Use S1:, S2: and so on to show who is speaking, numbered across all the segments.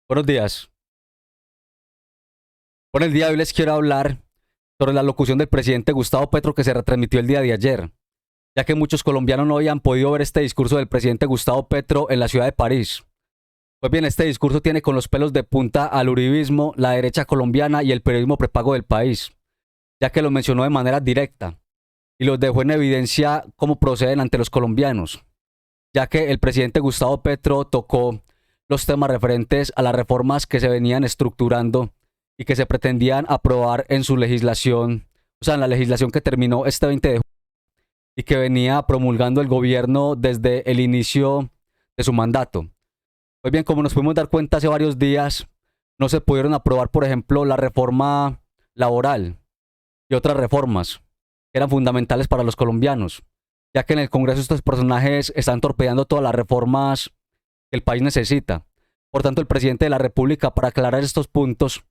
S1: Buenos días. Bueno, el día de hoy les quiero hablar sobre la locución del presidente Gustavo Petro que se retransmitió el día de ayer, ya que muchos colombianos no habían podido ver este discurso del presidente Gustavo Petro en la ciudad de París. Pues bien, este discurso tiene con los pelos de punta al uribismo, la derecha colombiana y el periodismo prepago del país, ya que lo mencionó de manera directa y los dejó en evidencia cómo proceden ante los colombianos, ya que el presidente Gustavo Petro tocó los temas referentes a las reformas que se venían estructurando y que se pretendían aprobar en su legislación, o sea, en la legislación que terminó este 20 de junio y que venía promulgando el gobierno desde el inicio de su mandato. Pues bien, como nos pudimos dar cuenta hace varios días, no se pudieron aprobar, por ejemplo, la reforma laboral y otras reformas que eran fundamentales para los colombianos, ya que en el Congreso estos personajes están torpedeando todas las reformas que el país necesita. Por tanto, el presidente de la República, para aclarar estos puntos,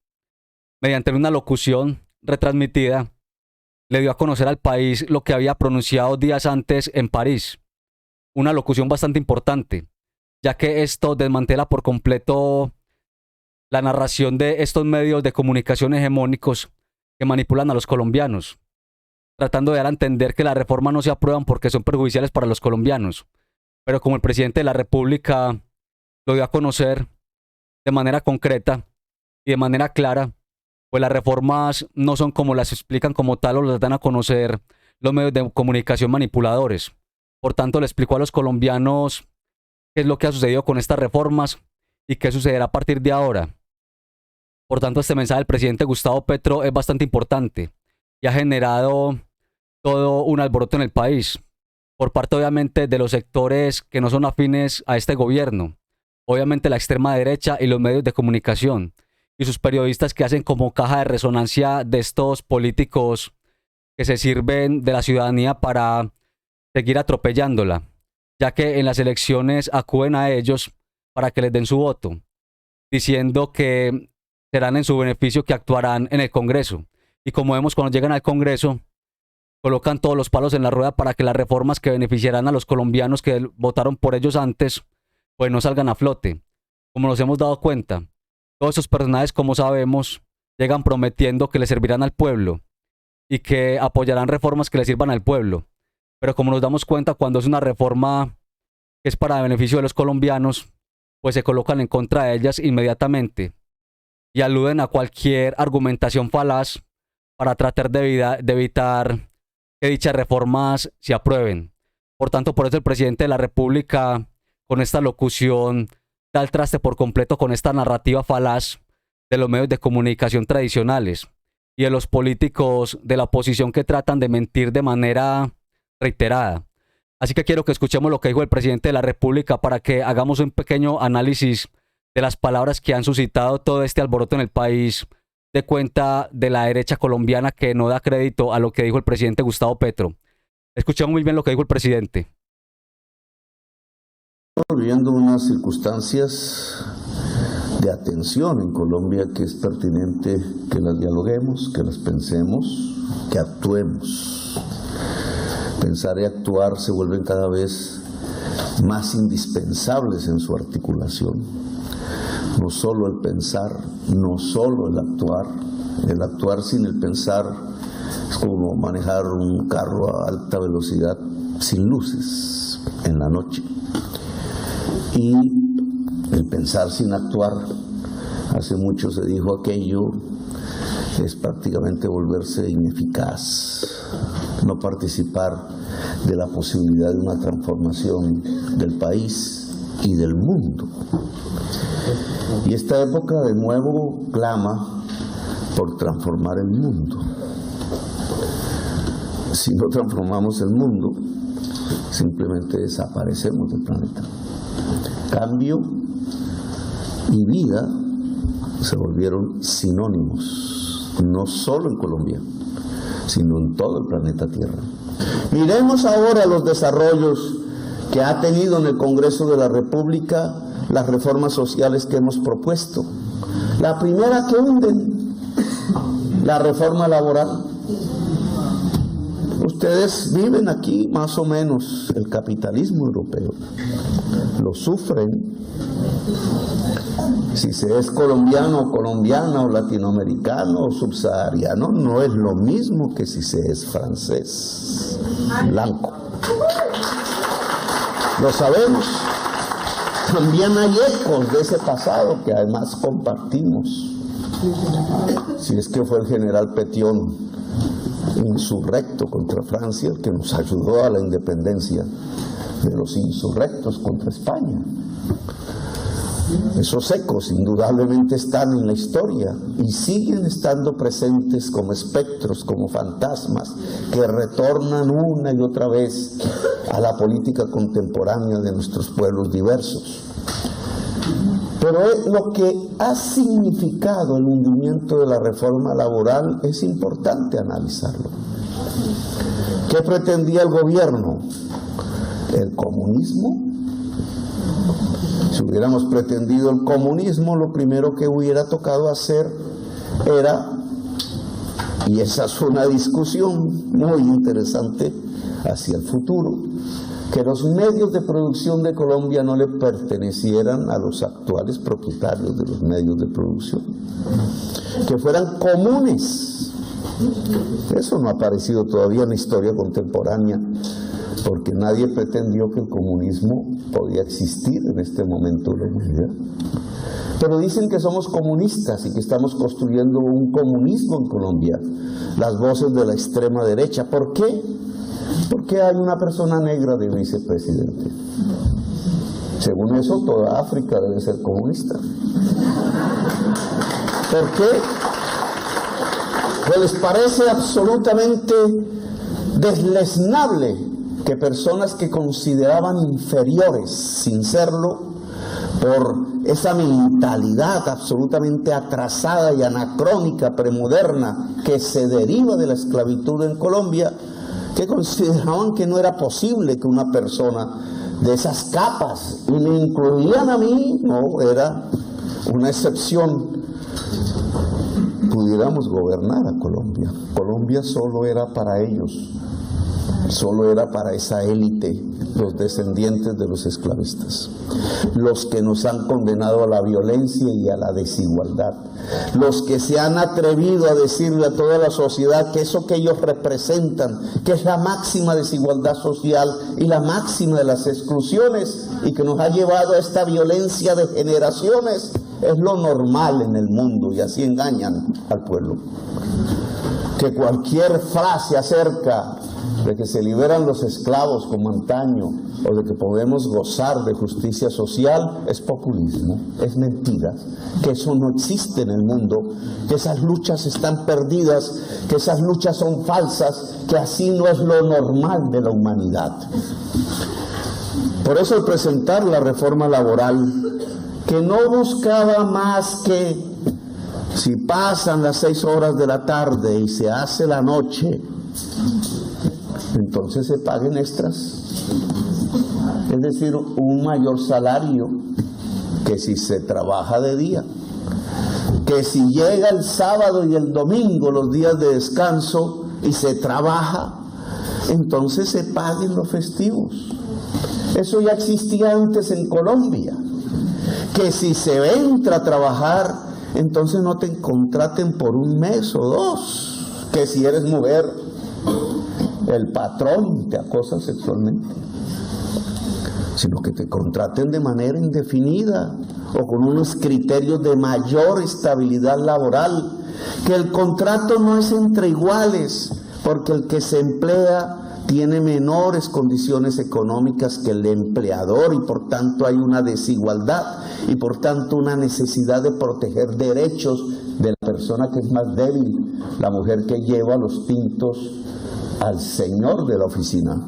S1: mediante una locución retransmitida, le dio a conocer al país lo que había pronunciado días antes en París. Una locución bastante importante, ya que esto desmantela por completo la narración de estos medios de comunicación hegemónicos que manipulan a los colombianos, tratando de dar a entender que las reformas no se aprueban porque son perjudiciales para los colombianos. Pero como el presidente de la República lo dio a conocer de manera concreta y de manera clara, pues las reformas no son como las explican como tal o las dan a conocer los medios de comunicación manipuladores. Por tanto, le explicó a los colombianos qué es lo que ha sucedido con estas reformas y qué sucederá a partir de ahora. Por tanto, este mensaje del presidente Gustavo Petro es bastante importante y ha generado todo un alboroto en el país, por parte obviamente de los sectores que no son afines a este gobierno, obviamente la extrema derecha y los medios de comunicación, y sus periodistas que hacen como caja de resonancia de estos políticos que se sirven de la ciudadanía para seguir atropellándola, ya que en las elecciones acuden a ellos para que les den su voto, diciendo que serán en su beneficio, que actuarán en el Congreso. Y como vemos, cuando llegan al Congreso, colocan todos los palos en la rueda para que las reformas que beneficiarán a los colombianos que votaron por ellos antes, pues no salgan a flote. Como nos hemos dado cuenta, todos esos personajes, como sabemos, llegan prometiendo que le servirán al pueblo y que apoyarán reformas que le sirvan al pueblo. Pero como nos damos cuenta, cuando es una reforma que es para beneficio de los colombianos, pues se colocan en contra de ellas inmediatamente y aluden a cualquier argumentación falaz para tratar de evitar que dichas reformas se aprueben. Por tanto, por eso el presidente de la República, con esta locución, da el traste por completo con esta narrativa falaz de los medios de comunicación tradicionales y de los políticos de la oposición que tratan de mentir de manera reiterada. Así que quiero que escuchemos lo que dijo el presidente de la República para que hagamos un pequeño análisis de las palabras que han suscitado todo este alboroto en el país, de cuenta de la derecha colombiana que no da crédito a lo que dijo el presidente Gustavo Petro. Escuchemos muy bien lo que dijo el presidente.
S2: Estamos viviendo unas circunstancias de atención en Colombia que es pertinente que las dialoguemos, que las pensemos, que actuemos. Pensar y actuar se vuelven cada vez más indispensables en su articulación. No solo el pensar, no solo el actuar sin el pensar es como manejar un carro a alta velocidad sin luces en la noche. Y el pensar sin actuar, hace mucho se dijo aquello, es prácticamente volverse ineficaz, no participar de la posibilidad de una transformación del país y del mundo. Y esta época de nuevo clama por transformar el mundo. Si no transformamos el mundo, simplemente desaparecemos del planeta. Cambio y vida se volvieron sinónimos, no solo en Colombia, sino en todo el planeta Tierra. Miremos ahora los desarrollos que ha tenido en el Congreso de la República las reformas sociales que hemos propuesto. La primera que hunden, la reforma laboral. Ustedes viven aquí más o menos el capitalismo europeo, lo sufren. Si se es colombiano, colombiana o latinoamericano o subsahariano, no es lo mismo que si se es francés, blanco. Lo sabemos. También hay ecos de ese pasado que además compartimos. Si es que fue el general Pétion, insurrecto contra Francia, el que nos ayudó a la independencia de los insurrectos contra España. Esos ecos indudablemente están en la historia y siguen estando presentes como espectros, como fantasmas que retornan una y otra vez a la política contemporánea de nuestros pueblos diversos. Pero lo que ha significado el hundimiento de la reforma laboral es importante analizarlo. ¿Qué pretendía el gobierno? ¿El comunismo? Si hubiéramos pretendido el comunismo, lo primero que hubiera tocado hacer era, y esa es una discusión muy interesante hacia el futuro, que los medios de producción de Colombia no le pertenecieran a los actuales propietarios de los medios de producción, que fueran comunes. Eso no ha aparecido todavía en la historia contemporánea, porque nadie pretendió que el comunismo podía existir en este momento de la humanidad. Pero dicen que somos comunistas y que estamos construyendo un comunismo en Colombia, las voces de la extrema derecha. ¿Por qué? Porque hay una persona negra de vicepresidente. Según eso, toda África debe ser comunista. ¿Por qué? Pues les parece absolutamente desleznable que personas que consideraban inferiores, sin serlo, por esa mentalidad absolutamente atrasada y anacrónica, premoderna, que se deriva de la esclavitud en Colombia, que consideraban que no era posible que una persona de esas capas, y me incluían a mí, no, era una excepción, pudiéramos gobernar a Colombia. Colombia solo era para ellos. Solo era para esa élite, los descendientes de los esclavistas, los que nos han condenado a la violencia y a la desigualdad, los que se han atrevido a decirle a toda la sociedad que eso que ellos representan, que es la máxima desigualdad social y la máxima de las exclusiones y que nos ha llevado a esta violencia de generaciones, es lo normal en el mundo, y así engañan al pueblo. Que cualquier frase acerca de que se liberan los esclavos como antaño, o de que podemos gozar de justicia social, es populismo, es mentira, que eso no existe en el mundo, que esas luchas están perdidas, que esas luchas son falsas, que así no es lo normal de la humanidad. Por eso al presentar la reforma laboral, que no buscaba más que, si pasan las 6 horas de la tarde y se hace la noche, entonces se paguen extras, es decir, un mayor salario que si se trabaja de día, que si llega el sábado y el domingo, los días de descanso, y se trabaja, entonces se paguen los festivos. Eso ya existía antes en Colombia, que si se entra a trabajar, entonces no te contraten por 1 mes o 2, que si eres mujer, el patrón te acosa sexualmente, sino que te contraten de manera indefinida o con unos criterios de mayor estabilidad laboral, que el contrato no es entre iguales, porque el que se emplea tiene menores condiciones económicas que el empleador y por tanto hay una desigualdad y por tanto una necesidad de proteger derechos de la persona que es más débil, la mujer que lleva los tintos al señor de la oficina.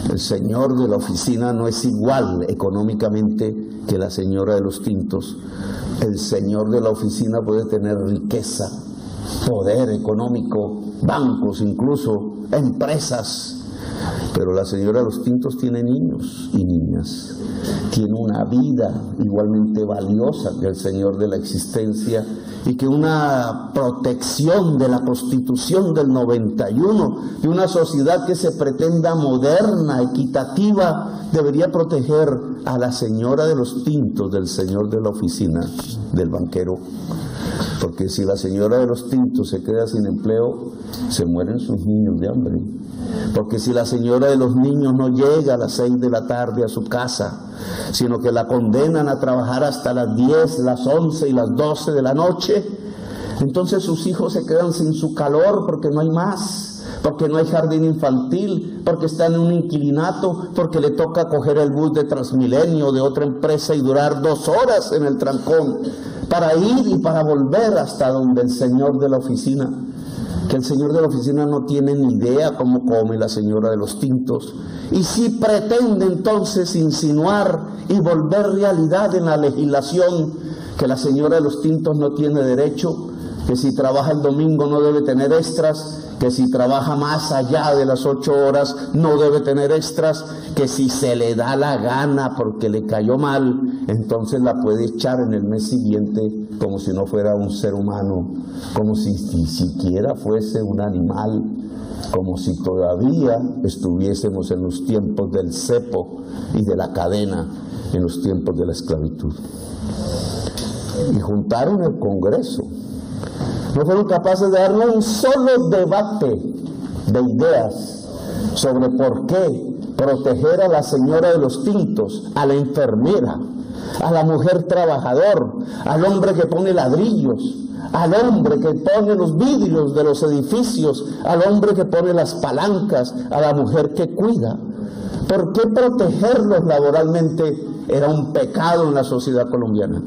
S2: El señor de la oficina no es igual económicamente que la señora de los tintos. El señor de la oficina puede tener riqueza, poder económico, bancos incluso, empresas, Pero la señora de los tintos tiene niños y niñas, tiene una vida igualmente valiosa que el Señor de la existencia, y que una protección de la Constitución del 91, de una sociedad que se pretenda moderna, equitativa, debería proteger a la señora de los tintos del señor de la oficina, del banquero. Porque si la señora de los tintos se queda sin empleo, se mueren sus niños de hambre. Porque si la señora de los niños no llega a las 6 de la tarde a su casa, sino que la condenan a trabajar hasta las 10, las 11 y las 12 de la noche, entonces sus hijos se quedan sin su calor porque no hay más, porque no hay jardín infantil, porque están en un inquilinato, porque le toca coger el bus de Transmilenio de otra empresa y durar 2 horas en el trancón para ir y para volver hasta donde el señor de la oficina. Que el señor de la oficina no tiene ni idea cómo come la señora de los tintos. Y si pretende entonces insinuar y volver realidad en la legislación que la señora de los tintos no tiene derecho, que si trabaja el domingo no debe tener extras, que si trabaja más allá de las 8 horas no debe tener extras, que si se le da la gana porque le cayó mal, entonces la puede echar en el mes siguiente como si no fuera un ser humano, como si ni siquiera fuese un animal, como si todavía estuviésemos en los tiempos del cepo y de la cadena, en los tiempos de la esclavitud. Y juntaron el Congreso. No fueron capaces de darle un solo debate de ideas sobre por qué proteger a la señora de los tintos, a la enfermera, a la mujer trabajador, al hombre que pone ladrillos, al hombre que pone los vidrios de los edificios, al hombre que pone las palancas, a la mujer que cuida. ¿Por qué protegerlos laboralmente era un pecado en la sociedad colombiana?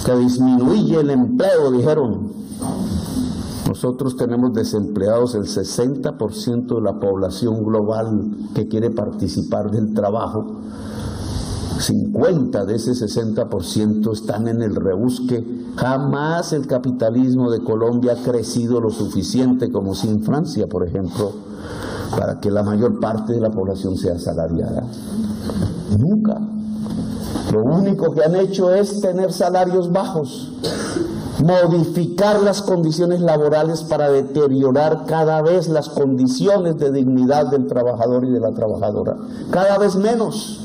S2: Que disminuye el empleo, dijeron. Nosotros tenemos desempleados el 60% de la población global que quiere participar del trabajo. 50 de ese 60% están en el rebusque. Jamás el capitalismo de Colombia ha crecido lo suficiente como si en Francia, por ejemplo, para que la mayor parte de la población sea asalariada. Nunca. Lo único que han hecho es tener salarios bajos, modificar las condiciones laborales para deteriorar cada vez las condiciones de dignidad del trabajador y de la trabajadora, cada vez menos.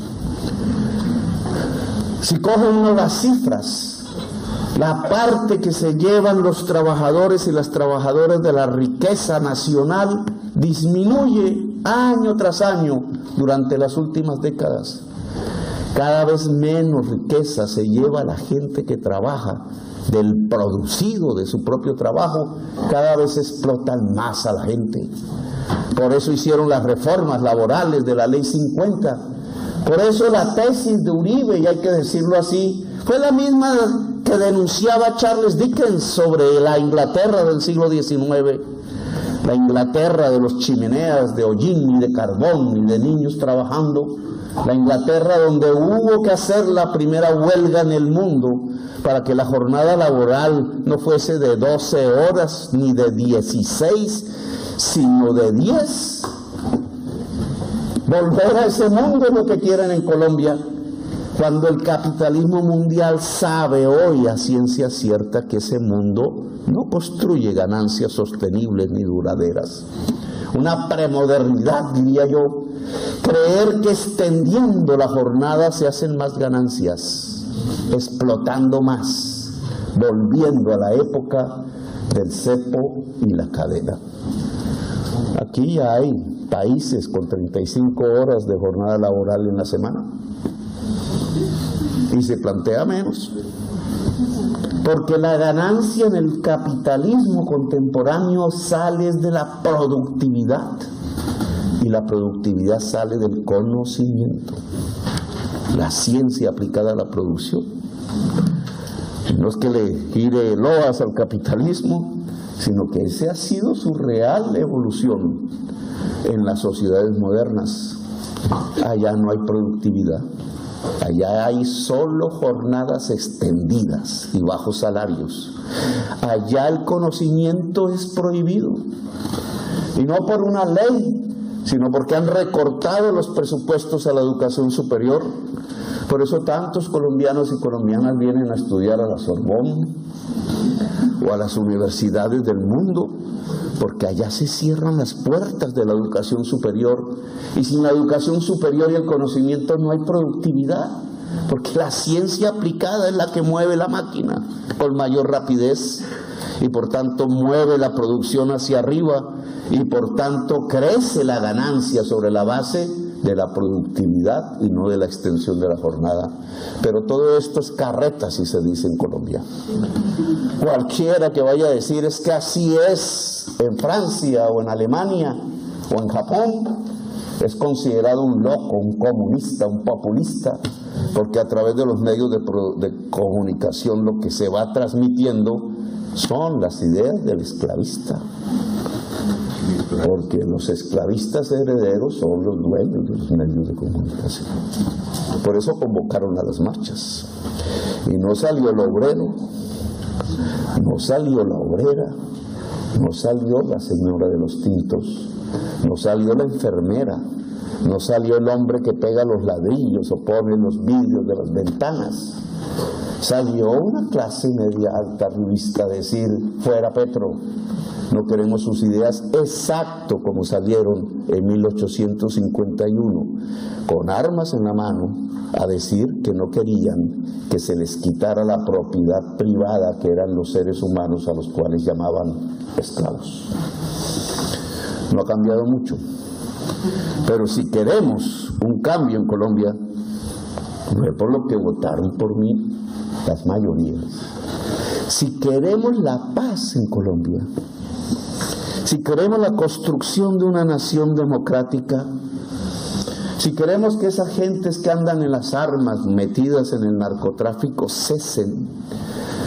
S2: Si cogen uno las cifras, la parte que se llevan los trabajadores y las trabajadoras de la riqueza nacional disminuye año tras año durante las últimas décadas. Cada vez menos riqueza se lleva la gente que trabaja del producido de su propio trabajo, cada vez explotan más a la gente. Por eso hicieron las reformas laborales de la Ley 50. Por eso la tesis de Uribe, y hay que decirlo así, fue la misma que denunciaba Charles Dickens sobre la Inglaterra del siglo XIX. La Inglaterra de los chimeneas, de hollín y de carbón y de niños trabajando. La Inglaterra donde hubo que hacer la primera huelga en el mundo para que la jornada laboral no fuese de 12 horas ni de 16, sino de 10. Volver a ese mundo es lo que quieren en Colombia, cuando el capitalismo mundial sabe hoy a ciencia cierta que ese mundo no construye ganancias sostenibles ni duraderas. Una premodernidad, diría yo, creer que extendiendo la jornada se hacen más ganancias, explotando más, volviendo a la época del cepo y la cadena. Aquí ya hay países con 35 horas de jornada laboral en la semana y se plantea menos, porque la ganancia en el capitalismo contemporáneo sale de la productividad, y la productividad sale del conocimiento, la ciencia aplicada a la producción. No es que le gire loas al capitalismo, sino que esa ha sido su real evolución en las sociedades modernas. Allá no hay productividad, allá hay solo jornadas extendidas y bajos salarios. Allá el conocimiento es prohibido, y no por una ley, sino porque han recortado los presupuestos a la educación superior. Por eso tantos colombianos y colombianas vienen a estudiar a la Sorbonne o a las universidades del mundo, porque allá se cierran las puertas de la educación superior, y sin la educación superior y el conocimiento no hay productividad, porque la ciencia aplicada es la que mueve la máquina con mayor rapidez y por tanto mueve la producción hacia arriba y por tanto crece la ganancia sobre la base de la productividad y no de la extensión de la jornada. Pero todo esto es carreta, si se dice en Colombia. Cualquiera que vaya a decir es que así es en Francia o en Alemania o en Japón, es considerado un loco, un comunista, un populista, porque a través de los medios de comunicación lo que se va transmitiendo son las ideas del esclavista. Porque los esclavistas herederos son los dueños de los medios de comunicación. Por eso convocaron a las marchas. Y no salió el obrero, no salió la obrera, no salió la señora de los tintos, no salió la enfermera, no salió el hombre que pega los ladrillos o pone los vidrios de las ventanas. Salió una clase media alta arribista a decir: fuera Petro, no queremos sus ideas, exacto como salieron en 1851, con armas en la mano, a decir que no querían que se les quitara la propiedad privada que eran los seres humanos, a los cuales llamaban esclavos. No ha cambiado mucho, pero si queremos un cambio en Colombia, no es por lo que votaron por mí las mayorías. Si queremos la paz en Colombia, si queremos la construcción de una nación democrática, si queremos que esas gentes que andan en las armas metidas en el narcotráfico cesen,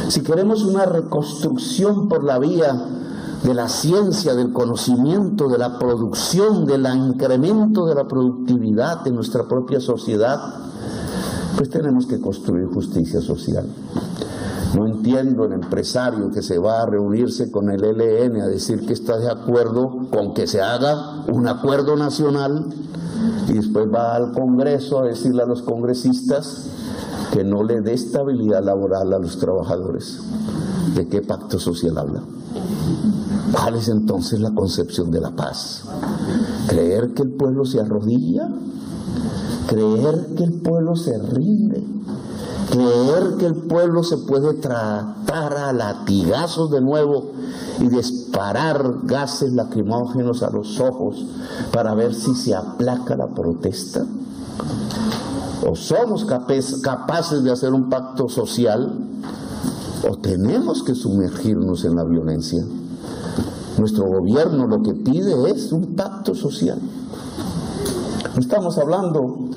S2: si queremos una reconstrucción por la vía de la ciencia, del conocimiento, de la producción, del incremento de la productividad de nuestra propia sociedad, pues tenemos que construir justicia social. No entiendo el empresario que se va a reunirse con el ELN a decir que está de acuerdo con que se haga un acuerdo nacional y después va al Congreso a decirle a los congresistas que no le dé estabilidad laboral a los trabajadores. ¿De qué pacto social habla? ¿Cuál es entonces la concepción de la paz? ¿Creer que el pueblo se arrodilla? ¿Creer que el pueblo se rinde? ¿Creer que el pueblo se puede tratar a latigazos de nuevo y disparar gases lacrimógenos a los ojos para ver si se aplaca la protesta? ¿O somos capaces de hacer un pacto social o tenemos que sumergirnos en la violencia? Nuestro gobierno lo que pide es un pacto social. No estamos hablando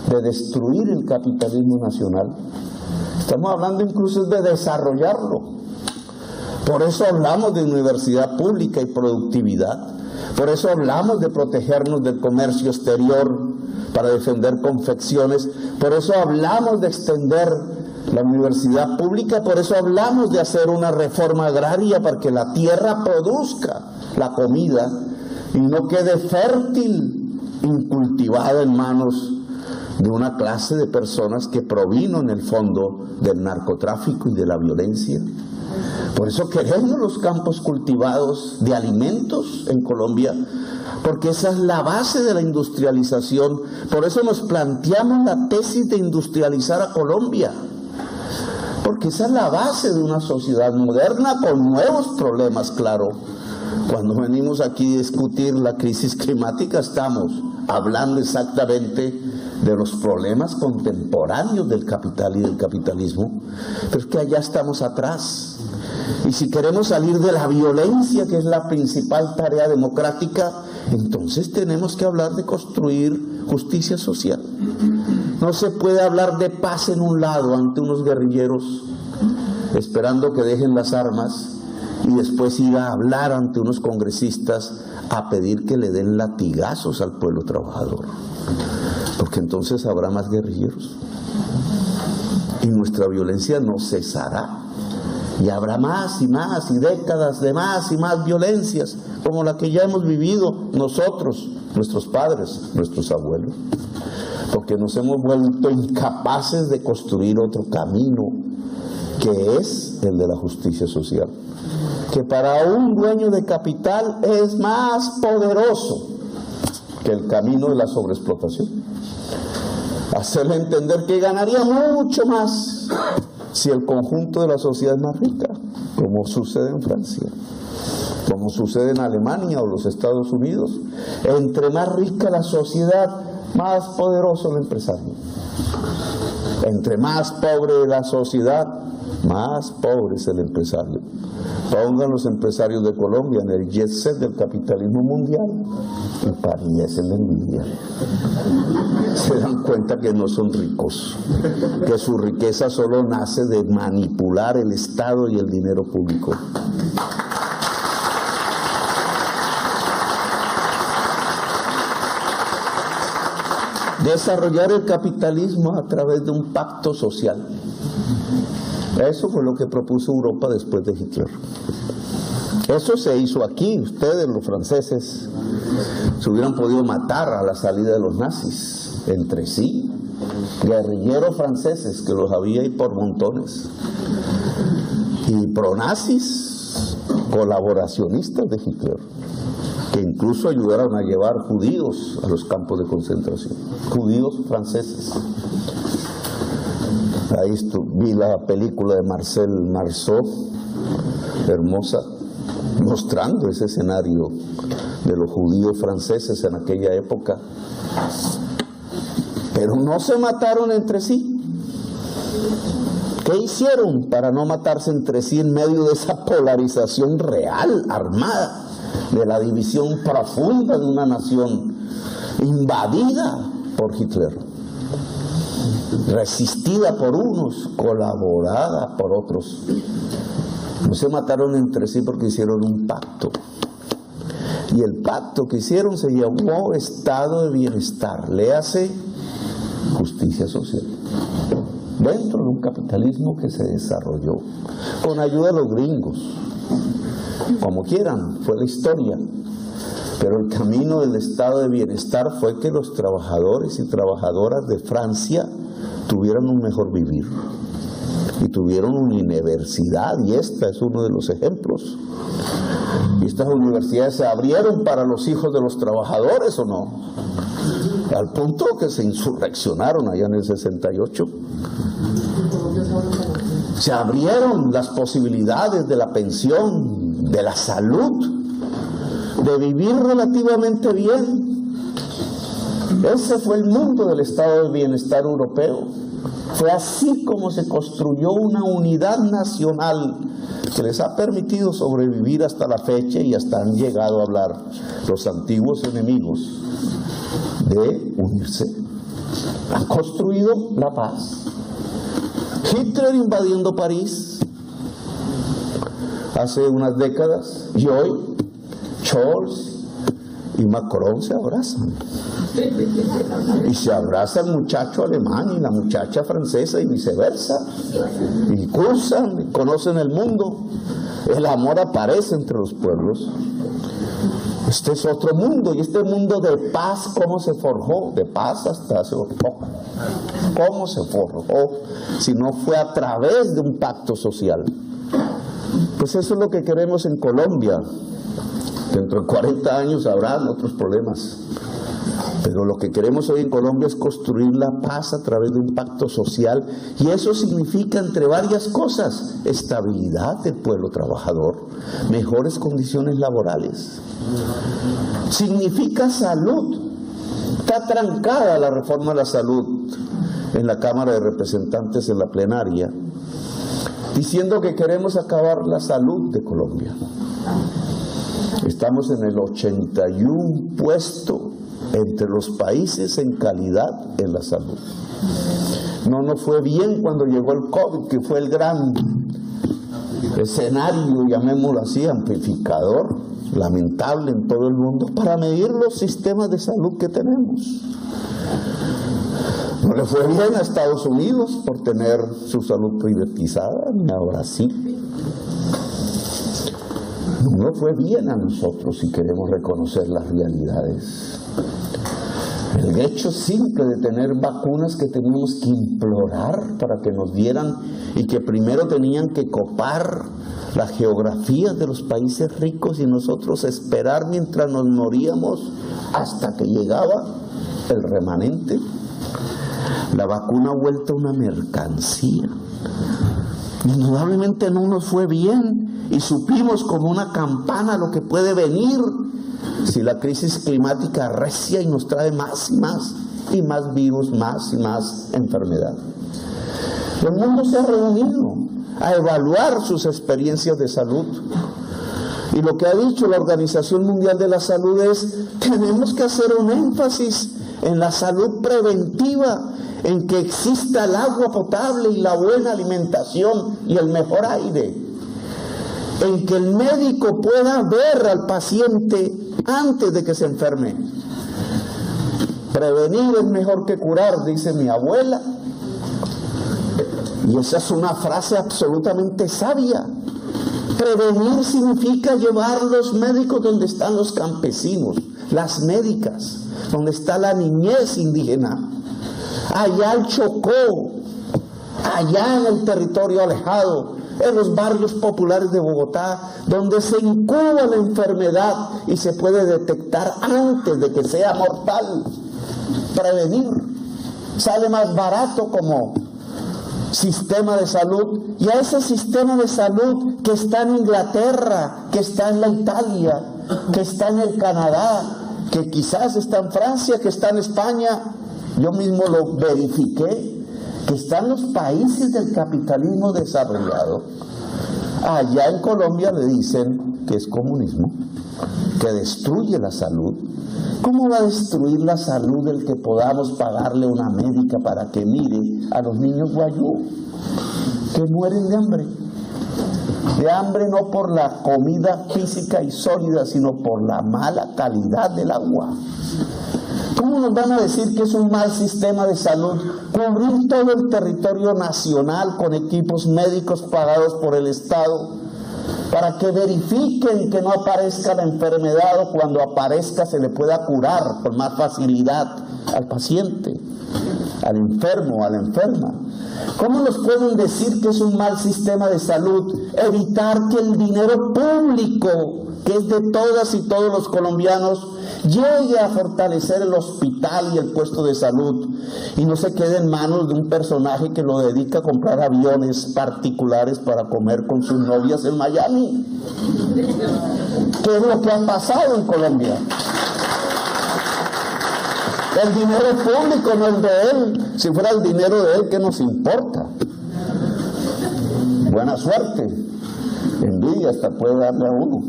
S2: de destruir el capitalismo nacional, estamos hablando incluso de desarrollarlo. Por eso hablamos de universidad pública y productividad, por eso hablamos de protegernos del comercio exterior para defender confecciones, por eso hablamos de extender la universidad pública, por eso hablamos de hacer una reforma agraria para que la tierra produzca la comida y no quede fértil, incultivada en manos de una clase de personas que provino en el fondo del narcotráfico y de la violencia. Por eso queremos los campos cultivados de alimentos en Colombia, porque esa es la base de la industrialización. Por eso nos planteamos la tesis de industrializar a Colombia, porque esa es la base de una sociedad moderna con nuevos problemas, claro. Cuando venimos aquí a discutir la crisis climática, estamos hablando exactamente de los problemas contemporáneos del capital y del capitalismo, pero es que allá estamos atrás. Y si queremos salir de la violencia, que es la principal tarea democrática, entonces tenemos que hablar de construir justicia social. No se puede hablar de paz en un lado ante unos guerrilleros esperando que dejen las armas y después ir a hablar ante unos congresistas a pedir que le den latigazos al pueblo trabajador, porque entonces habrá más guerrilleros y nuestra violencia no cesará y habrá más y más y décadas de más y más violencias como la que ya hemos vivido nosotros nuestros padres, nuestros abuelos, porque nos hemos vuelto incapaces de construir otro camino, que es el de la justicia social, que para un dueño de capital es más poderoso que el camino de la sobreexplotación. Hacerle entender que ganaría mucho más si el conjunto de la sociedad es más rica, como sucede en Francia, como sucede en Alemania o los Estados Unidos. Entre más rica la sociedad, más poderoso el empresario. Entre más pobre la sociedad, más pobre es el empresario. Pongan los empresarios de Colombia en el jet set del capitalismo mundial y padecen de envidia. Se dan cuenta que no son ricos, que su riqueza solo nace de manipular el Estado y el dinero público. Desarrollar el capitalismo a través de un pacto social. Eso fue lo que propuso Europa después de Hitler. Eso se hizo aquí. Ustedes, los franceses, se hubieran podido matar a la salida de los nazis entre sí. Guerrilleros franceses, que los había ahí por montones. Y pronazis, colaboracionistas de Hitler, que incluso ayudaron a llevar judíos a los campos de concentración. Judíos franceses. Ahí vi la película de Marcel Marceau, hermosa, mostrando ese escenario de los judíos franceses en aquella época. Pero no se mataron entre sí. ¿Qué hicieron para no matarse entre sí en medio de esa polarización real, armada, de la división profunda de una nación invadida por Hitler? Resistida por unos, colaborada por otros. No se mataron entre sí porque hicieron un pacto. Y el pacto que hicieron se llamó estado de bienestar. Léase justicia social. Dentro de un capitalismo que se desarrolló con ayuda de los gringos. Como quieran, fue la historia. Pero el camino del estado de bienestar fue que los trabajadores y trabajadoras de Francia tuvieron un mejor vivir y tuvieron una universidad, y esta es uno de los ejemplos. Y estas universidades se abrieron para los hijos de los trabajadores, ¿o no? Al punto que se insurreccionaron allá en el 68. Se abrieron las posibilidades de la pensión, de la salud, de vivir relativamente bien. Ese fue el mundo del estado de bienestar europeo. Fue así como se construyó una unidad nacional que les ha permitido sobrevivir hasta la fecha, y hasta han llegado a hablar los antiguos enemigos de unirse. Han construido la paz. Hitler invadiendo París hace unas décadas, y hoy Scholz y Macron se abrazan. Y se abraza el muchacho alemán y la muchacha francesa y viceversa. Y cruzan, y conocen el mundo. El amor aparece entre los pueblos. Este es otro mundo, y este mundo de paz, ¿cómo se forjó? De paz hasta hace poco. ¿Cómo se forjó? Si no fue a través de un pacto social. Pues eso es lo que queremos en Colombia. Dentro de 40 años habrán otros problemas. Pero lo que queremos hoy en Colombia es construir la paz a través de un pacto social, y eso significa, entre varias cosas, estabilidad del pueblo trabajador, mejores condiciones laborales. Significa salud. Está trancada la reforma de la salud en la Cámara de Representantes, en la plenaria, diciendo que queremos acabar la salud de Colombia. Estamos en el 81 puesto entre los países en calidad en la salud. No nos fue bien cuando llegó el COVID, que fue el gran escenario, llamémoslo así, amplificador, lamentable en todo el mundo, para medir los sistemas de salud que tenemos. No le fue bien a Estados Unidos por tener su salud privatizada, ni a Brasil. No fue bien a nosotros si queremos reconocer las realidades. El hecho simple de tener vacunas que teníamos que implorar para que nos dieran y que primero tenían que copar las geografías de los países ricos y nosotros esperar mientras nos moríamos hasta que llegaba el remanente. La vacuna ha vuelto una mercancía. Indudablemente no nos fue bien y supimos como una campana lo que puede venir si la crisis climática arrecia y nos trae más y más virus, más y más enfermedad. El mundo se ha reunido a evaluar sus experiencias de salud. Y lo que ha dicho la Organización Mundial de la Salud es: tenemos que hacer un énfasis en la salud preventiva, en que exista el agua potable y la buena alimentación y el mejor aire, en que el médico pueda ver al paciente antes de que se enferme. Prevenir es mejor que curar, dice mi abuela. Y esa es una frase absolutamente sabia. Prevenir significa llevar los médicos donde están los campesinos, las médicas, donde está la niñez indígena, allá al Chocó, allá en el territorio alejado, en los barrios populares de Bogotá, donde se incuba la enfermedad y se puede detectar antes de que sea mortal. Prevenir sale más barato como sistema de salud, y a ese sistema de salud que está en Inglaterra, que está en la Italia, que está en el Canadá, que quizás está en Francia, que está en España, yo mismo lo verifiqué, que están los países del capitalismo desarrollado. Allá en Colombia le dicen que es comunismo, que destruye la salud. ¿Cómo va a destruir la salud el que podamos pagarle una médica para que mire a los niños guayú que mueren de hambre? De hambre no por la comida física y sólida, sino por la mala calidad del agua. ¿Cómo nos van a decir que es un mal sistema de salud cubrir todo el territorio nacional con equipos médicos pagados por el Estado para que verifiquen que no aparezca la enfermedad, o cuando aparezca se le pueda curar con más facilidad al paciente, al enfermo, a la enferma? ¿Cómo nos pueden decir que es un mal sistema de salud evitar que el dinero público, que es de todas y todos los colombianos, llegue a fortalecer el hospital y el puesto de salud y no se quede en manos de un personaje que lo dedica a comprar aviones particulares para comer con sus novias en Miami? ¿Qué es lo que ha pasado en Colombia? El dinero público no es de él. Si fuera el dinero de él, ¿qué nos importa? Buena suerte. Envidia hasta puede darle a uno.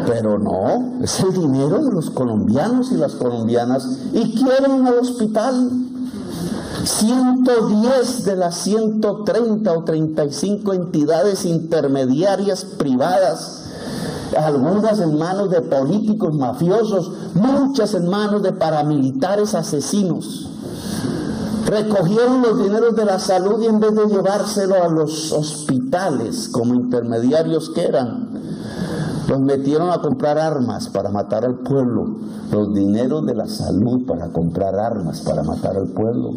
S2: Pero no, es el dinero de los colombianos y las colombianas, y quieren al hospital. 110 de las 130 o 35 entidades intermediarias privadas, algunas en manos de políticos mafiosos, muchas en manos de paramilitares asesinos, recogieron los dineros de la salud y en vez de llevárselo a los hospitales como intermediarios que eran, los metieron a comprar armas para matar al pueblo. Los dineros de la salud para comprar armas para matar al pueblo.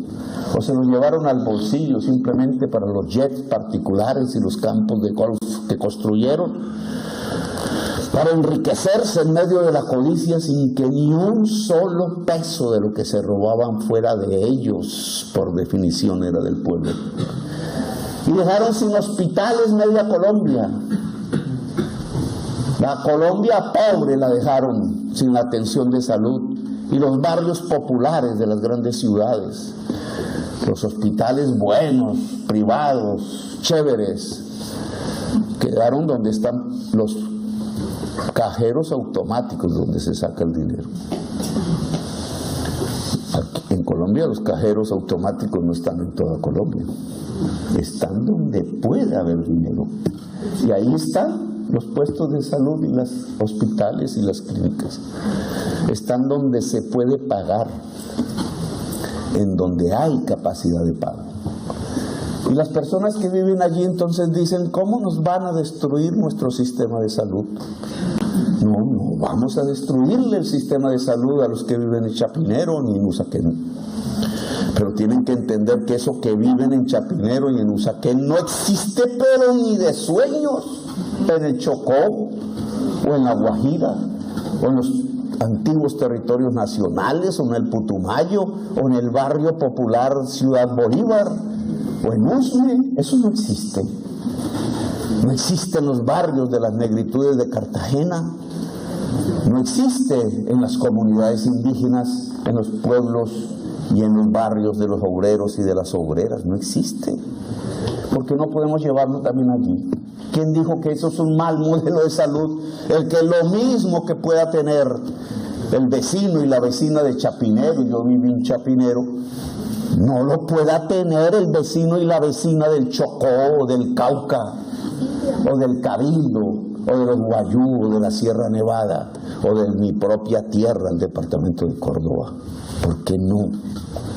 S2: O se los llevaron al bolsillo simplemente para los jets particulares y los campos de golf que construyeron, para enriquecerse en medio de la codicia sin que ni un solo peso de lo que se robaban fuera de ellos, por definición era del pueblo. Y dejaron sin hospitales media Colombia. La Colombia pobre la dejaron sin la atención de salud, y los barrios populares de las grandes ciudades, los hospitales buenos, privados, chéveres, quedaron donde están los cajeros automáticos donde se saca el dinero. Aquí en Colombia los cajeros automáticos no están en toda Colombia, están donde puede haber dinero, y ahí están los puestos de salud y los hospitales y las clínicas. Están donde se puede pagar, en donde hay capacidad de pago. Y las personas que viven allí entonces dicen: ¿cómo nos van a destruir nuestro sistema de salud? No vamos a destruirle el sistema de salud a los que viven en Chapinero ni en Usaquén. Pero tienen que entender que eso que viven en Chapinero y en Usaquén no existe, pero ni de sueños, en el Chocó, o en la Guajira, o en los antiguos territorios nacionales, o en el Putumayo, o en el barrio popular Ciudad Bolívar, o en Usme. Eso no existe. No existe en los barrios de las negritudes de Cartagena. No existe en las comunidades indígenas, en los pueblos y en los barrios de los obreros y de las obreras. No existe. Porque no podemos llevarlo también allí. ¿Quién dijo que eso es un mal modelo de salud? El que lo mismo que pueda tener el vecino y la vecina de Chapinero, yo viví en Chapinero, no lo pueda tener el vecino y la vecina del Chocó, o del Cauca, o del Cabildo, o de los Guayú, o de la Sierra Nevada, o de mi propia tierra, el departamento de Córdoba. ¿Por qué no?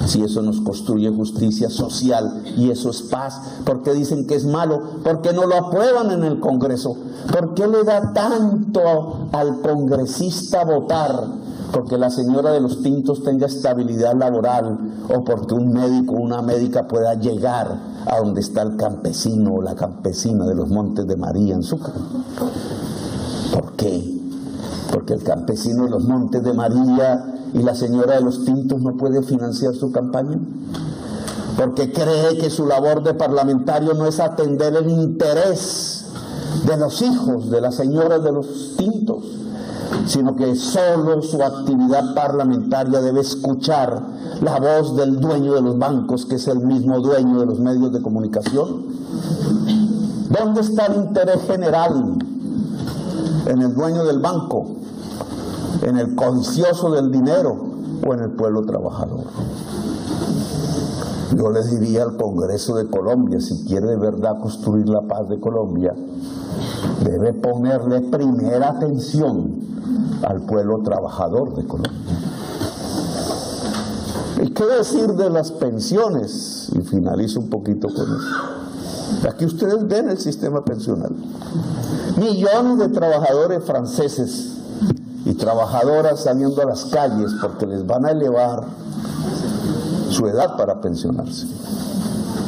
S2: Si eso nos construye justicia social y eso es paz. ¿Por qué dicen que es malo? Porque no lo aprueban en el Congreso. ¿Por qué le da tanto al congresista votar? Porque la señora de los tintos tenga estabilidad laboral, o porque un médico o una médica pueda llegar a donde está el campesino o la campesina de los Montes de María en Sucre. ¿Por qué? Porque el campesino de los Montes de María y la señora de los tintos no puede financiar su campaña. Porque cree que su labor de parlamentario no es atender el interés de los hijos de la señora de los tintos, sino que solo su actividad parlamentaria debe escuchar la voz del dueño de los bancos, que es el mismo dueño de los medios de comunicación. ¿Dónde está el interés general? ¿En el dueño del banco? ¿En el codicioso del dinero? ¿O en el pueblo trabajador? Yo les diría al Congreso de Colombia, si quiere de verdad construir la paz de Colombia, debe ponerle primera atención al pueblo trabajador de Colombia. ¿Y qué decir de las pensiones? Y finalizo un poquito con eso. Aquí ustedes ven el sistema pensional. Millones de trabajadores franceses y trabajadoras saliendo a las calles porque les van a elevar su edad para pensionarse.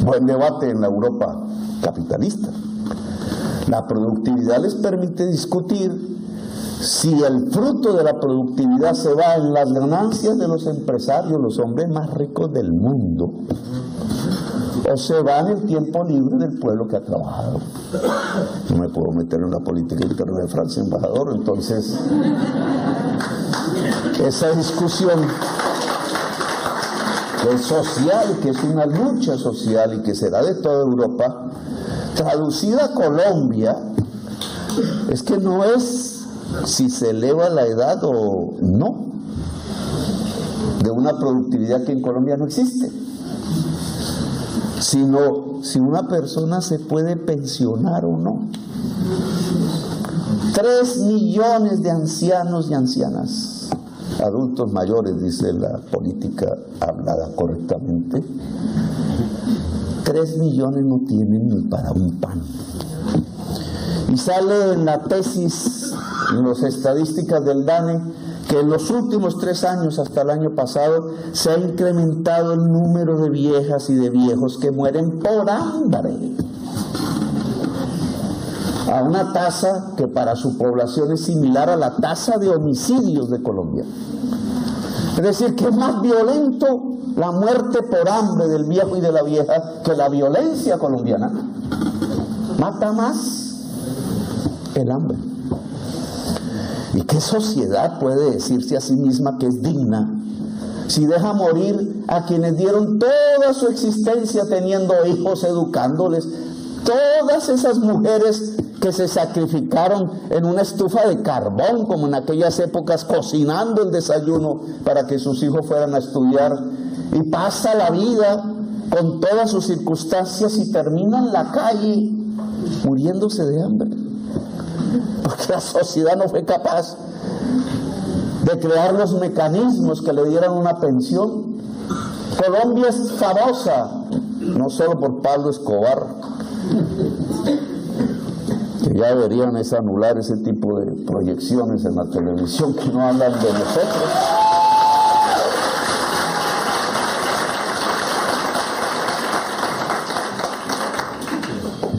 S2: Buen debate en la Europa capitalista. La productividad les permite discutir si el fruto de la productividad se va en las ganancias de los empresarios, los hombres más ricos del mundo, o se va en el tiempo libre del pueblo que ha trabajado. No me puedo meter en la política interna de Francia, embajador, entonces esa discusión que es social, que es una lucha social y que será de toda Europa, traducida a Colombia, es que no es si se eleva la edad o no, de una productividad que en Colombia no existe, sino si una persona se puede pensionar o no. 3 millones de ancianos y ancianas, adultos mayores, dice la política hablada correctamente, 3 millones no tienen ni para un pan. Y sale en la tesis, en las estadísticas del DANE, que en los últimos 3 años, hasta el año pasado, se ha incrementado el número de viejas y de viejos que mueren por hambre, a una tasa que para su población es similar a la tasa de homicidios de Colombia. Es decir, que es más violento la muerte por hambre del viejo y de la vieja que la violencia colombiana. Mata más el hambre. ¿Y qué sociedad puede decirse a sí misma que es digna si deja morir a quienes dieron toda su existencia teniendo hijos, educándoles? Todas esas mujeres que se sacrificaron en una estufa de carbón, como en aquellas épocas, cocinando el desayuno para que sus hijos fueran a estudiar, y pasa la vida con todas sus circunstancias y termina en la calle muriéndose de hambre, porque la sociedad no fue capaz de crear los mecanismos que le dieran una pensión. Colombia es famosa no solo por Pablo Escobar, que ya deberían es anular ese tipo de proyecciones en la televisión que no hablan de nosotros.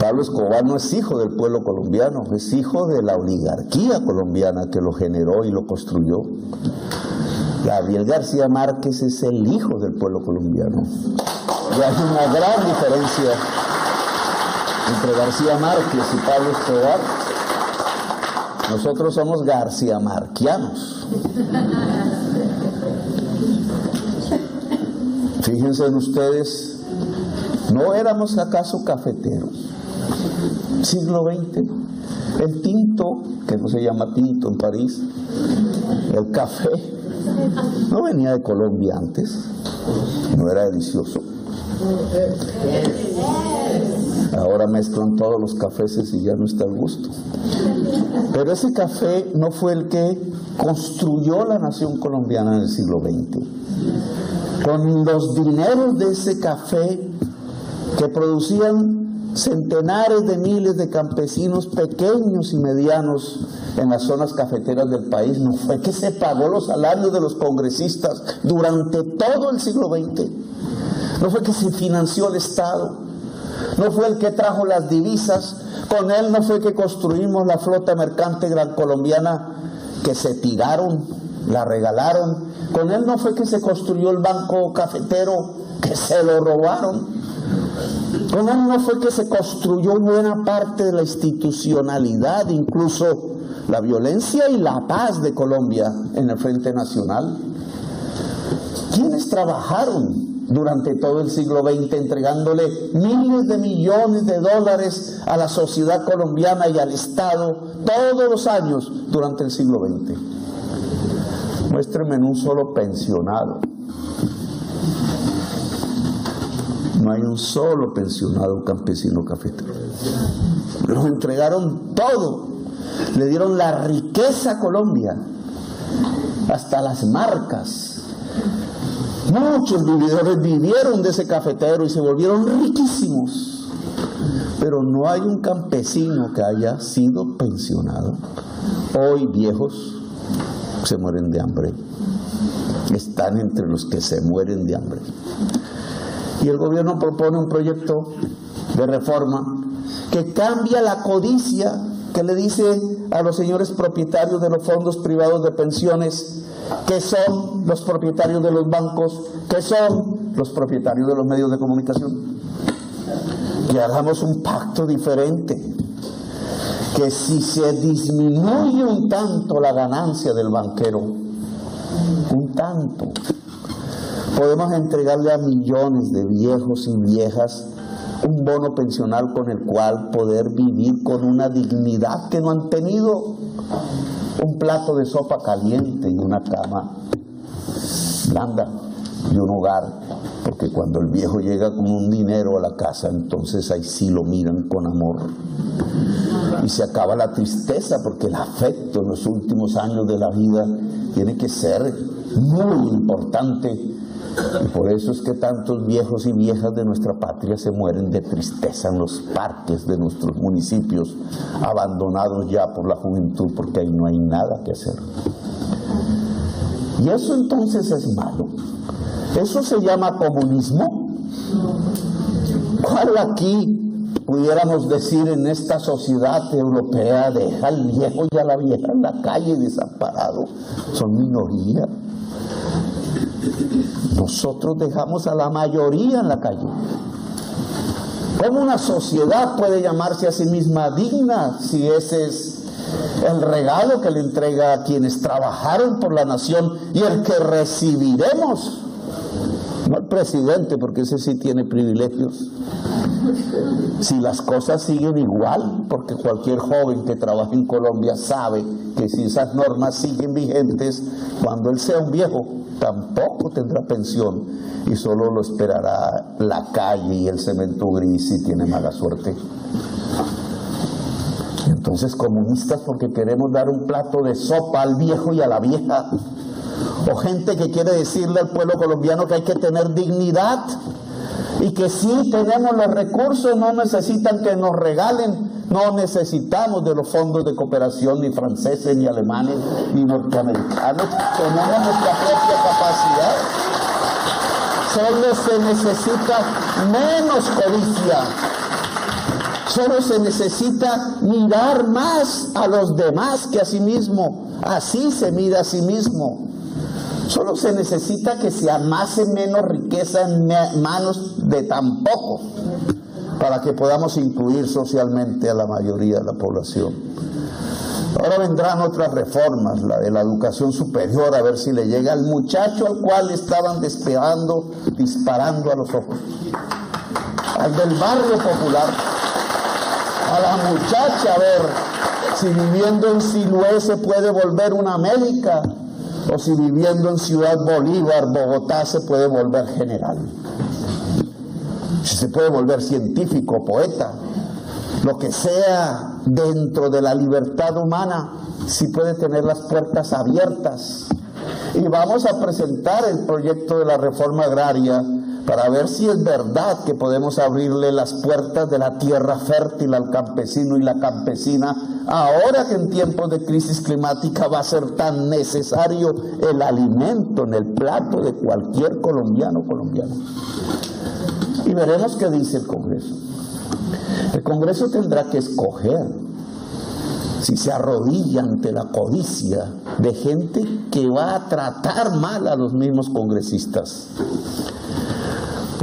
S2: Pablo Escobar no es hijo del pueblo colombiano, es hijo de la oligarquía colombiana que lo generó y lo construyó. Gabriel García Márquez es el hijo del pueblo colombiano. Y hay una gran diferencia entre García Márquez y Pablo Escobar. Nosotros somos García Marquianos. Fíjense en ustedes, ¿no éramos acaso cafeteros? Siglo XX, el tinto, que no se llama tinto en París, el café, no venía de Colombia antes, no era delicioso. Ahora mezclan todos los cafés y ya no está el gusto. Pero ese café no fue el que construyó la nación colombiana en el siglo XX. Con los dineros de ese café que producían centenares de miles de campesinos pequeños y medianos en las zonas cafeteras del país, no fue que se pagó los salarios de los congresistas durante todo el siglo XX, no fue que se financió el Estado, no fue el que trajo las divisas, con él no fue que construimos la flota mercante gran colombiana que se tiraron, la regalaron, con él no fue que se construyó el banco cafetero que se lo robaron. Con él no fue que se construyó buena parte de la institucionalidad, incluso la violencia y la paz de Colombia en el Frente Nacional. ¿Quiénes trabajaron durante todo el siglo XX entregándole miles de millones de dólares a la sociedad colombiana y al Estado todos los años durante el siglo XX? Muéstrenme un solo pensionado. No hay un solo pensionado campesino cafetero. Los entregaron todo. Le dieron la riqueza a Colombia, hasta las marcas. Muchos vividores vivieron de ese cafetero y se volvieron riquísimos. Pero no hay un campesino que haya sido pensionado. Hoy viejos se mueren de hambre. Están entre los que se mueren de hambre. Y el gobierno propone un proyecto de reforma que cambia la codicia que le dice a los señores propietarios de los fondos privados de pensiones, que son los propietarios de los bancos, que son los propietarios de los medios de comunicación, que hagamos un pacto diferente, que si se disminuye un tanto la ganancia del banquero, un tanto, podemos entregarle a millones de viejos y viejas un bono pensional con el cual poder vivir con una dignidad que no han tenido, un plato de sopa caliente y una cama blanda y un hogar, porque cuando el viejo llega con un dinero a la casa, entonces ahí sí lo miran con amor y se acaba la tristeza, porque el afecto en los últimos años de la vida tiene que ser muy importante. Y por eso es que tantos viejos y viejas de nuestra patria se mueren de tristeza en los parques de nuestros municipios, abandonados ya por la juventud, porque ahí no hay nada que hacer. Y eso entonces es malo. Eso se llama comunismo. ¿Cuál aquí pudiéramos decir en esta sociedad europea deja al viejo y a la vieja en la calle desamparado? Son minoría. Nosotros dejamos a la mayoría en la calle. ¿Cómo una sociedad puede llamarse a sí misma digna si ese es el regalo que le entrega a quienes trabajaron por la nación y el que recibiremos? No el presidente, porque ese sí tiene privilegios. Si las cosas siguen igual, porque cualquier joven que trabaje en Colombia sabe que si esas normas siguen vigentes, cuando él sea un viejo, tampoco tendrá pensión y solo lo esperará la calle y el cemento gris si tiene mala suerte. Entonces, comunistas porque queremos dar un plato de sopa al viejo y a la vieja, o gente que quiere decirle al pueblo colombiano que hay que tener dignidad y que sí tenemos los recursos, no necesitan que nos regalen, no necesitamos de los fondos de cooperación ni franceses, ni alemanes, ni norteamericanos, tenemos nuestra propia capacidad. Solo se necesita menos codicia, solo se necesita mirar más a los demás que a sí mismo, así se mira a sí mismo. Solo se necesita que se amase menos riqueza en manos de tan pocos para que podamos incluir socialmente a la mayoría de la población. Ahora vendrán otras reformas, la de la educación superior, a ver si le llega al muchacho al cual estaban disparando a los ojos, al del barrio popular, a la muchacha, a ver si viviendo en Siloé se puede volver una médica, o si viviendo en Ciudad Bolívar, Bogotá, se puede volver general, si se puede volver científico, poeta, lo que sea dentro de la libertad humana, si puede tener las puertas abiertas. Y vamos a presentar el proyecto de la reforma agraria para ver si es verdad que podemos abrirle las puertas de la tierra fértil al campesino y la campesina, ahora que en tiempos de crisis climática va a ser tan necesario el alimento en el plato de cualquier colombiano. Y veremos qué dice el Congreso. El Congreso tendrá que escoger si se arrodilla ante la codicia de gente que va a tratar mal a los mismos congresistas,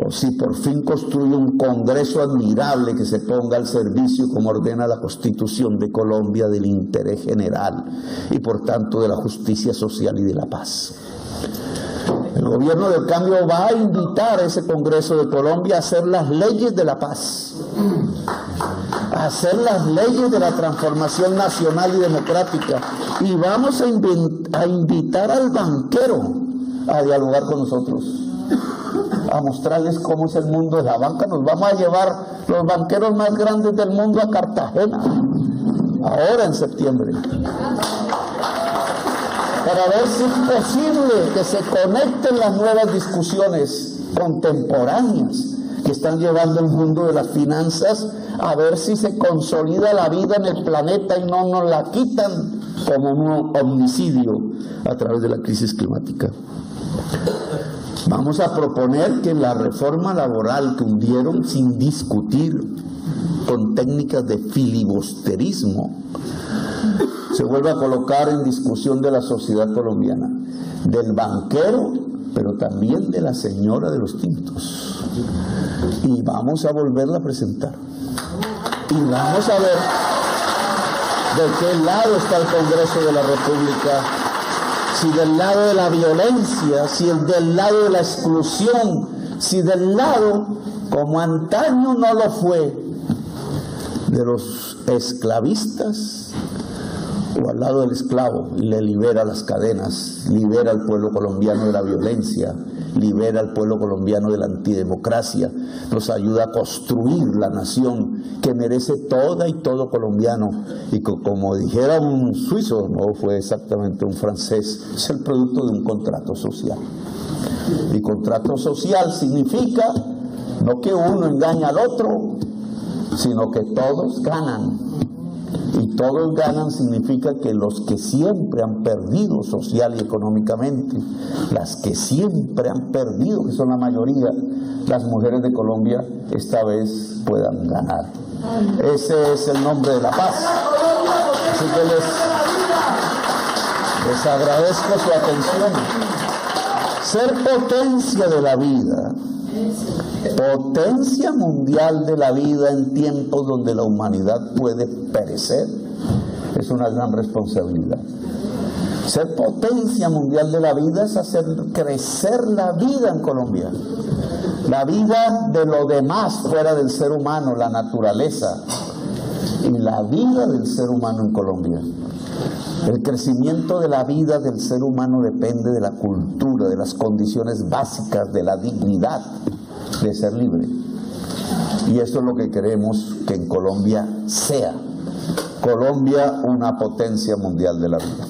S2: o si por fin construye un Congreso admirable que se ponga al servicio, como ordena la Constitución de Colombia, del interés general y por tanto de la justicia social y de la paz. El gobierno del cambio va a invitar a ese Congreso de Colombia a hacer las leyes de la paz, a hacer las leyes de la transformación nacional y democrática, y vamos a invitar al banquero a dialogar con nosotros, a mostrarles cómo es el mundo de la banca. Nos vamos a llevar los banqueros más grandes del mundo a Cartagena, ahora en septiembre, para ver si es posible que se conecten las nuevas discusiones contemporáneas que están llevando el mundo de las finanzas, a ver si se consolida la vida en el planeta y no nos la quitan como un homicidio a través de la crisis climática. Vamos a proponer que la reforma laboral que hundieron sin discutir con técnicas de filibusterismo se vuelva a colocar en discusión de la sociedad colombiana, del banquero, pero también de la señora de los tintos. Y vamos a volverla a presentar. Y vamos a ver de qué lado está el Congreso de la República, si del lado de la violencia, si es del lado de la exclusión, si del lado, como antaño no lo fue, de los esclavistas, o al lado del esclavo, y le libera las cadenas, libera al pueblo colombiano de la violencia, libera al pueblo colombiano de la antidemocracia, nos ayuda a construir la nación que merece toda y todo colombiano, y como dijera un suizo, no fue exactamente un francés, es el producto de un contrato social. Y contrato social significa no que uno engaña al otro, sino que todos ganan. Y todos ganan significa que los que siempre han perdido social y económicamente, las que siempre han perdido, que son la mayoría, las mujeres de Colombia, esta vez puedan ganar. Ese es el nombre de la paz. Así que les agradezco su atención. Ser potencia de la vida, potencia mundial de la vida en tiempos donde la humanidad puede perecer, es una gran responsabilidad. Ser potencia mundial de la vida es hacer crecer la vida en Colombia, la vida de lo demás fuera del ser humano, la naturaleza, y la vida del ser humano en Colombia. El crecimiento de la vida del ser humano depende de la cultura, de las condiciones básicas, de la dignidad de ser libre. Y eso es lo que queremos que en Colombia sea. Colombia, una potencia mundial de la vida.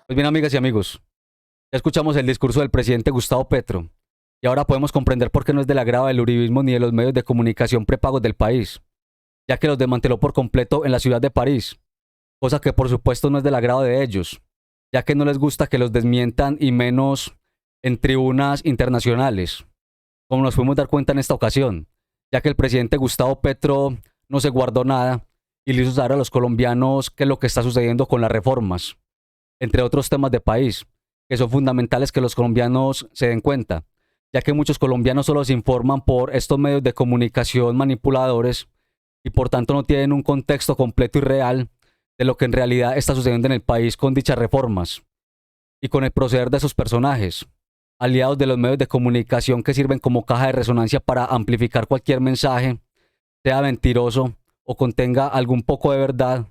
S1: Pues bien, amigas y amigos, ya escuchamos el discurso del presidente Gustavo Petro y ahora podemos comprender por qué no es del agrado del uribismo ni de los medios de comunicación prepagos del país, ya que los desmanteló por completo en la ciudad de París, cosa que por supuesto no es del agrado de ellos, ya que no les gusta que los desmientan y menos en tribunas internacionales, como nos pudimos dar cuenta en esta ocasión, ya que el presidente Gustavo Petro no se guardó nada y le hizo saber a los colombianos qué es lo que está sucediendo con las reformas, entre otros temas de país, que son fundamentales que los colombianos se den cuenta, ya que muchos colombianos solo se informan por estos medios de comunicación manipuladores y por tanto no tienen un contexto completo y real de lo que en realidad está sucediendo en el país con dichas reformas y con el proceder de esos personajes, aliados de los medios de comunicación que sirven como caja de resonancia para amplificar cualquier mensaje, sea mentiroso o contenga algún poco de verdad,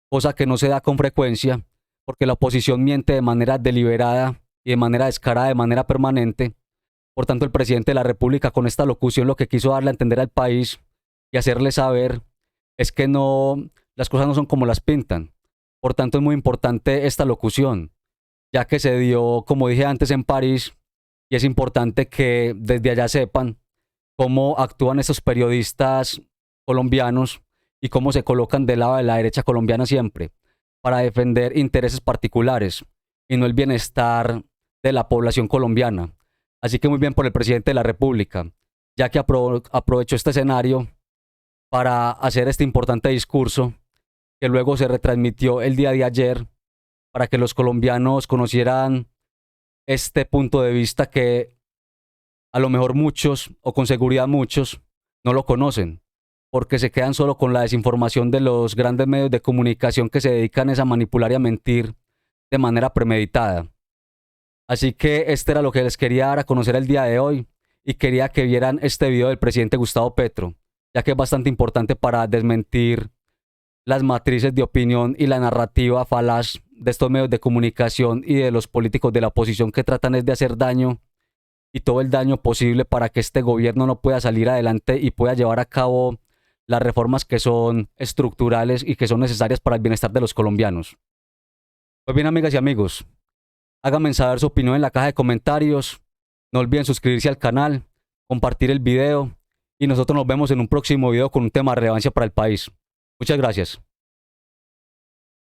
S1: cosa que no se da con frecuencia, porque la oposición miente de manera deliberada y de manera descarada, de manera permanente. Por tanto, el presidente de la República con esta locución lo que quiso darle a entender al país y hacerle saber es que no, las cosas no son como las pintan. Por tanto, es muy importante esta locución, ya que se dio, como dije antes, en París, y es importante que desde allá sepan cómo actúan estos periodistas colombianos y cómo se colocan del lado de la derecha colombiana siempre, para defender intereses particulares y no el bienestar de la población colombiana. Así que muy bien por el presidente de la República, ya que aprovechó este escenario para hacer este importante discurso que luego se retransmitió el día de ayer para que los colombianos conocieran este punto de vista que a lo mejor muchos, o con seguridad muchos, no lo conocen, porque se quedan solo con la desinformación de los grandes medios de comunicación que se dedican a manipular y a mentir de manera premeditada. Así que este era lo que les quería dar a conocer el día de hoy y quería que vieran este video del presidente Gustavo Petro, ya que es bastante importante para desmentir las matrices de opinión y la narrativa falaz de estos medios de comunicación y de los políticos de la oposición que tratan es de hacer daño y todo el daño posible para que este gobierno no pueda salir adelante y pueda llevar a cabo las reformas que son estructurales y que son necesarias para el bienestar de los colombianos. Pues bien, amigas y amigos, háganme saber su opinión en la caja de comentarios. No olviden suscribirse al canal, compartir el video y nosotros nos vemos en un próximo video con un tema de relevancia para el país. Muchas gracias.